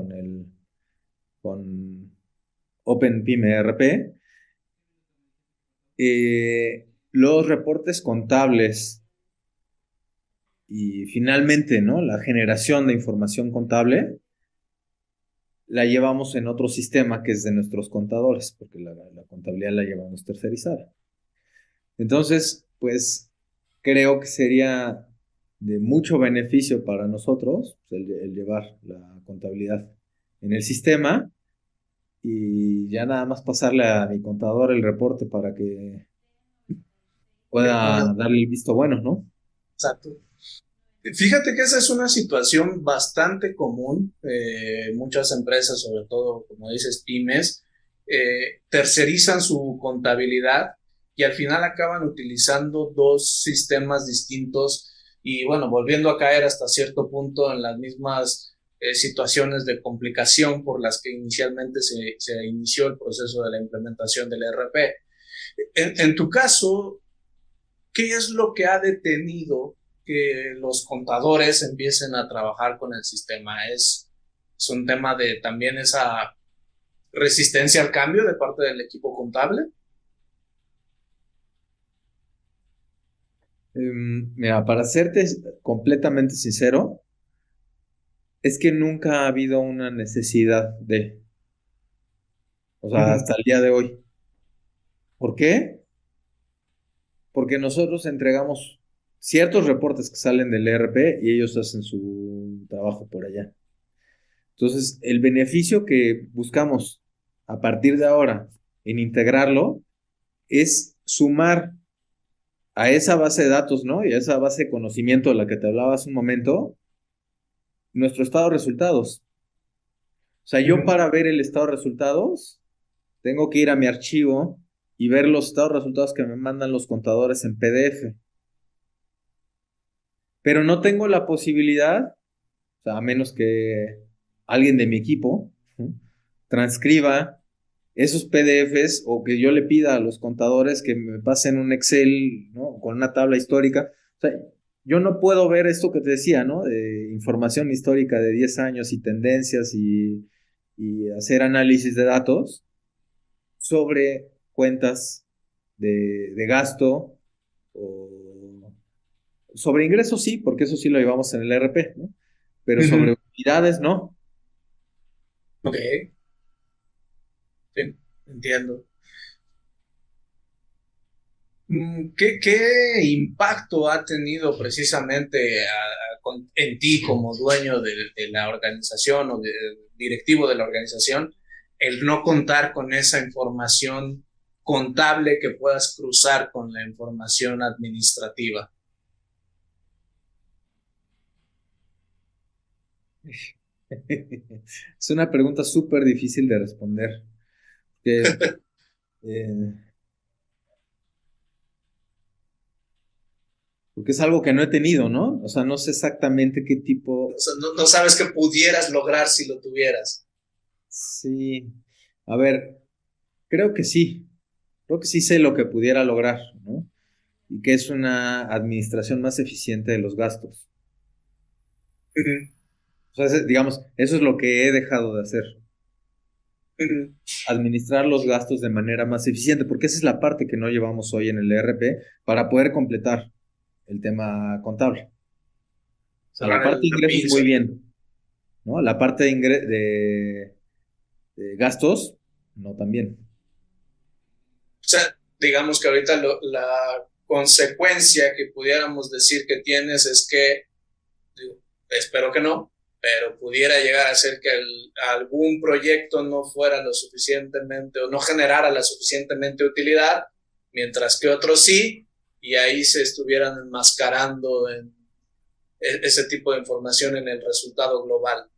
con OpenPIM ERP, los reportes contables y finalmente, ¿no? La generación de información contable la llevamos en otro sistema que es de nuestros contadores, porque la contabilidad la llevamos tercerizada. Entonces, pues creo que sería de mucho beneficio para nosotros pues, el llevar la contabilidad en el sistema y ya nada más pasarle a mi contador el reporte para que pueda darle el visto bueno, ¿no? Exacto. Fíjate que esa es una situación bastante común. Muchas empresas, sobre todo, como dices, pymes, tercerizan su contabilidad y al final acaban utilizando dos sistemas distintos y bueno, volviendo a caer hasta cierto punto en las mismas situaciones de complicación por las que inicialmente se inició el proceso de la implementación del ERP. En tu caso, ¿qué es lo que ha detenido que los contadores empiecen a trabajar con el sistema? ¿Es un tema de también esa resistencia al cambio de parte del equipo contable? Mira, para serte completamente sincero, es que nunca ha habido una necesidad o sea, Ujú. hasta el día de hoy. ¿Por qué? Porque nosotros entregamos ciertos reportes que salen del ERP y ellos hacen su trabajo por allá. Entonces, el beneficio que buscamos a partir de ahora en integrarlo es sumar a esa base de datos, ¿no? Y a esa base de conocimiento de la que te hablaba hace un momento, nuestro estado de resultados. O sea, yo Ujú. para ver el estado de resultados, tengo que ir a mi archivo y ver los estados de resultados que me mandan los contadores en PDF. Pero no tengo la posibilidad, o sea, a menos que alguien de mi equipo, ¿no? Transcriba esos PDFs o que yo le pida a los contadores que me pasen un Excel, ¿no? Con una tabla histórica. O sea, yo no puedo ver esto que te decía, ¿no? De información histórica de 10 años y tendencias y hacer análisis de datos sobre cuentas de gasto o sobre ingresos sí, porque eso sí lo llevamos en el RP, ¿no? Pero sobre Ujú. utilidades no. Ok, sí, entiendo. ¿Qué impacto ha tenido precisamente en ti como dueño de la organización o directivo de la organización el no contar con esa información contable que puedas cruzar con la información administrativa? Es una pregunta súper difícil de responder. Que, eh, porque es algo que no he tenido, ¿no? O sea, no sé exactamente qué O tipo. sea, no sabes qué pudieras lograr si lo tuvieras. Sí. A ver, creo que sí. Creo que sí sé lo que pudiera lograr, ¿no? Y que es una administración más eficiente de los gastos. Ujú, O sea, digamos, eso es lo que he dejado de hacer. ujú. Administrar los gastos de manera más eficiente, porque esa es la parte que no llevamos hoy en el ERP para poder completar el tema contable. O sea, la Cerrar parte de el ingresos muy pinza. bien, ¿no? La parte de gastos, no tan bien. O sea, digamos que ahorita la consecuencia que pudiéramos decir que tienes es que, digo, espero que no, pero pudiera llegar a ser que algún proyecto no fuera lo suficientemente o no generara la suficientemente utilidad, mientras que otros sí, y ahí se estuvieran enmascarando en ese tipo de información en el resultado global.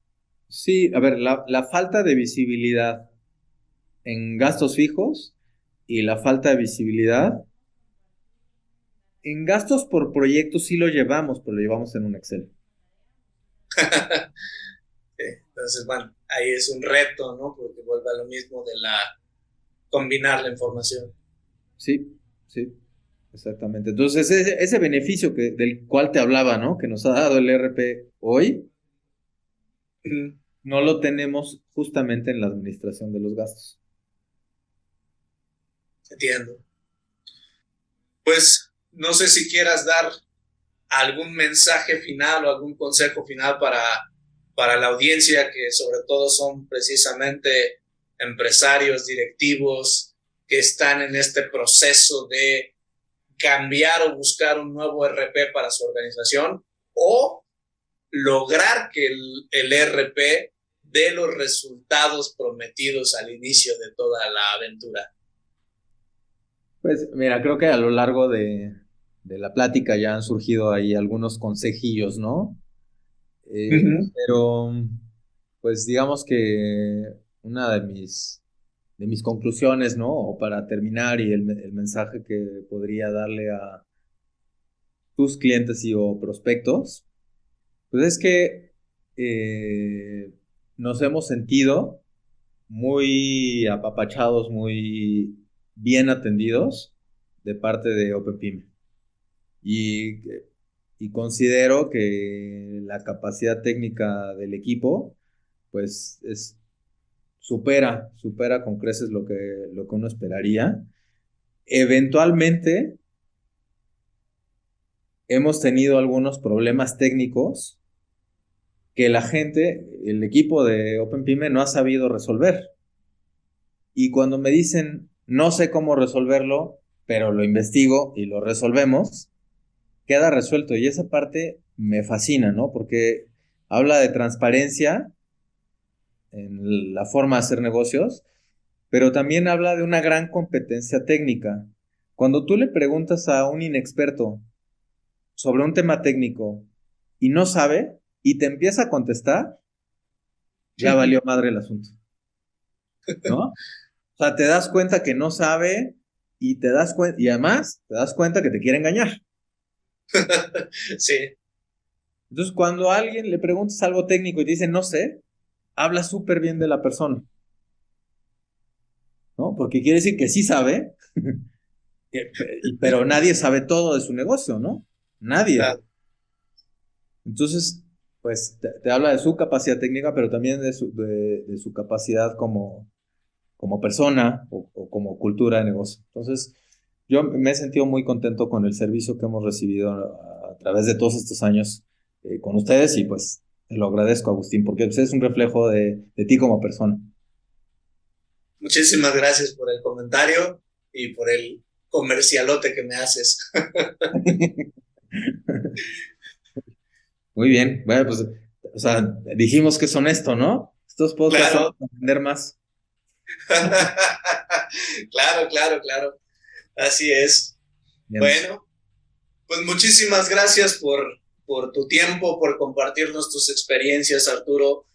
Sí, a ver, la falta de visibilidad en gastos fijos y la falta de visibilidad en gastos por proyecto sí lo llevamos, pero lo llevamos en un Excel. Entonces, bueno, ahí es un reto, ¿no? Porque vuelve a lo mismo de combinar la información. Sí, sí, exactamente. Entonces, ese beneficio del cual te hablaba, ¿no? Que nos ha dado el ERP hoy, Ujú. no lo tenemos justamente en la administración de los gastos. Entiendo. Pues no sé si quieras dar algún mensaje final o algún consejo final para la audiencia, que sobre todo son precisamente empresarios, directivos, que están en este proceso de cambiar o buscar un nuevo RP para su organización o lograr que el RP dé los resultados prometidos al inicio de toda la aventura. Pues mira, creo que a lo largo de la plática ya han surgido ahí algunos consejillos, ¿no? Uh-huh. Pero pues digamos que una de mis conclusiones, ¿no? O para terminar y el mensaje que podría darle a tus clientes y o prospectos, pues es que nos hemos sentido muy apapachados, muy bien atendidos de parte de OpenPyme. Y, y considero que la capacidad técnica del equipo, pues supera con creces lo que uno esperaría. Eventualmente hemos tenido algunos problemas técnicos que la gente, el equipo de OpenPyme no ha sabido resolver. Y cuando me dicen, no sé cómo resolverlo, pero lo investigo y lo resolvemos, queda resuelto. Y esa parte me fascina, ¿no? Porque habla de transparencia en la forma de hacer negocios, pero también habla de una gran competencia técnica. Cuando tú le preguntas a un inexperto sobre un tema técnico y no sabe y te empieza a contestar, ya valió madre el asunto, ¿no? O sea, te das cuenta que no sabe y y además te das cuenta que te quiere engañar. Sí. Entonces, cuando a alguien le preguntas algo técnico y te dice no sé, habla súper bien de la persona, ¿no? Porque quiere decir que sí sabe, pero nadie sabe todo de su negocio, ¿no? Nadie. Claro. Entonces, pues te habla de su capacidad técnica, pero también de su capacidad como persona o como cultura de negocio. Entonces, yo me he sentido muy contento con el servicio que hemos recibido a través de todos estos años con ustedes y pues te lo agradezco, Agustín, porque usted es un reflejo de ti como persona. Muchísimas gracias por el comentario y por el comercialote que me haces. Muy bien, bueno, pues, o sea, dijimos que es honesto, ¿no? Estos podcasts son Claro. para vender más. Claro, claro, claro. Así es. Bien. Bueno, pues muchísimas gracias por tu tiempo, por compartirnos tus experiencias, Arturo.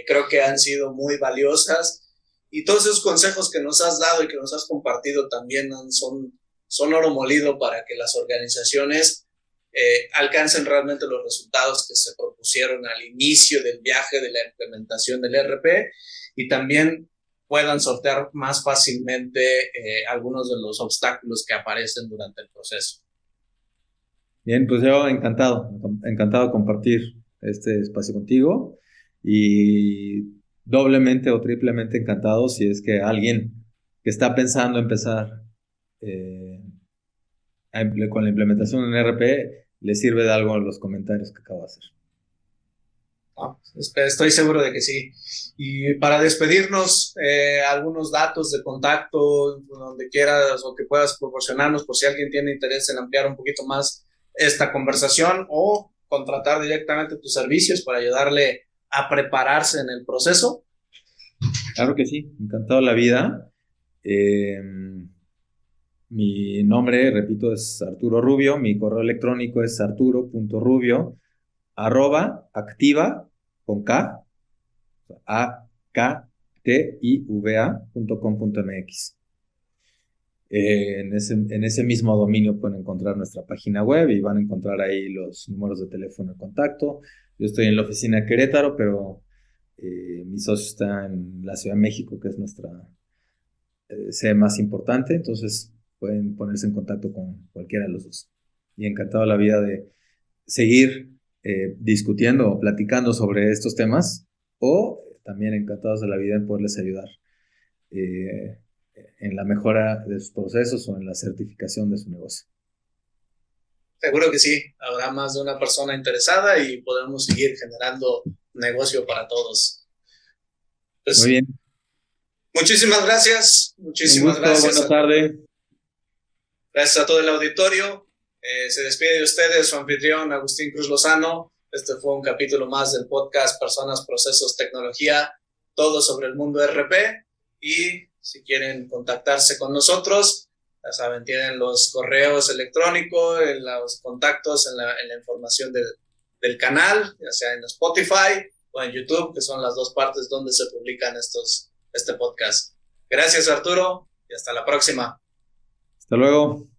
Creo que han sido muy valiosas y todos esos consejos que nos has dado y que nos has compartido también son oro molido para que las organizaciones alcancen realmente los resultados que se propusieron al inicio del viaje de la implementación del ERP y también puedan sortear más fácilmente algunos de los obstáculos que aparecen durante el proceso. Bien, pues yo encantado de compartir este espacio contigo y doblemente o triplemente encantado si es que alguien que está pensando empezar eh, con la implementación en RP le sirve de algo los comentarios que acabo de hacer. No, estoy seguro de que sí. Y para despedirnos, algunos datos de contacto, donde quieras o que puedas proporcionarnos por si alguien tiene interés en ampliar un poquito más esta conversación o contratar directamente tus servicios para ayudarle a prepararse en el proceso. Claro que sí, encantado de la vida. Eh, Mi nombre, repito, es Arturo Rubio. Mi correo electrónico es arturo.rubio@activa con K, aktiva.com.mx. En ese mismo dominio pueden encontrar nuestra página web y van a encontrar ahí los números de teléfono de contacto. Yo estoy en la oficina de Querétaro, pero Mi socio está en la Ciudad de México, que es nuestra sede más importante, entonces pueden ponerse en contacto con cualquiera de los dos. Y encantado la vida de seguir discutiendo o platicando sobre estos temas, o también encantados de la vida en poderles ayudar en la mejora de sus procesos o en la certificación de su negocio. Seguro que sí, habrá más de una persona interesada y podemos seguir generando negocio para todos. Pues, muy bien. Muchísimas gracias. Muchísimas gracias. Buenas tardes. Gracias a todo el auditorio. Se despide de ustedes su anfitrión Agustín Cruz Lozano. Este fue un capítulo más del podcast Personas, Procesos, Tecnología, todo sobre el mundo RP. Y si quieren contactarse con nosotros, ya saben, tienen los correos electrónicos, los contactos en la información del canal, ya sea en Spotify o en YouTube, que son las dos partes donde se publican este podcast. Gracias, Arturo, y hasta la próxima. Hasta luego.